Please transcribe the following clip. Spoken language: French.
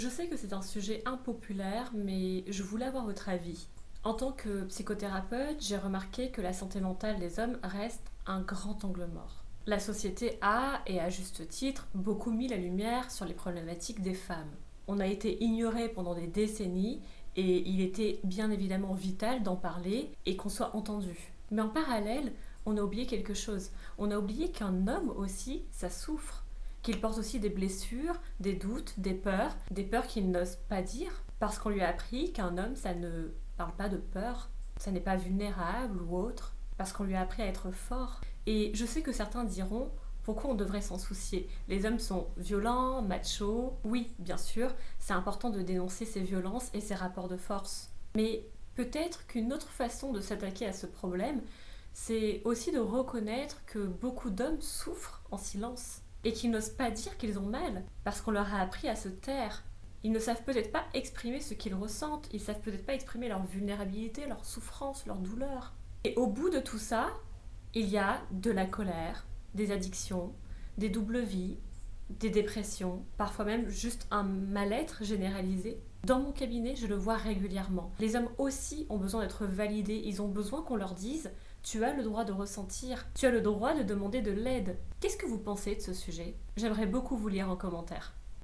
Je sais que c'est un sujet impopulaire, mais je voulais avoir votre avis. En tant que psychothérapeute, j'ai remarqué que la santé mentale des hommes reste un grand angle mort. La société a, et à juste titre, beaucoup mis la lumière sur les problématiques des femmes. On a été ignoré pendant des décennies et il était bien évidemment vital d'en parler et qu'on soit entendu. Mais en parallèle, on a oublié quelque chose. On a oublié qu'un homme aussi, ça souffre, qu'il porte aussi des blessures, des doutes, des peurs qu'il n'ose pas dire, parce qu'on lui a appris qu'un homme, ça ne parle pas de peur, ça n'est pas vulnérable ou autre, parce qu'on lui a appris à être fort. Et je sais que certains diront, pourquoi on devrait s'en soucier? Les hommes sont violents, machos. Oui, bien sûr, c'est important de dénoncer ces violences et ces rapports de force. Mais peut-être qu'une autre façon de s'attaquer à ce problème, c'est aussi de reconnaître que beaucoup d'hommes souffrent en silence et qu'ils n'osent pas dire qu'ils ont mal parce qu'on leur a appris à se taire. Ils ne savent peut-être pas exprimer ce qu'ils ressentent, ils savent peut-être pas exprimer leur vulnérabilité, leur souffrance, leur douleur. Et au bout de tout ça, il y a de la colère, des addictions, des doubles vies, des dépressions, parfois même juste un mal-être généralisé. Dans mon cabinet, je le vois régulièrement. Les hommes aussi ont besoin d'être validés, ils ont besoin qu'on leur dise tu as le droit de ressentir, tu as le droit de demander de l'aide. Qu'est-ce que vous pensez de ce sujet? J'aimerais beaucoup vous lire en commentaire.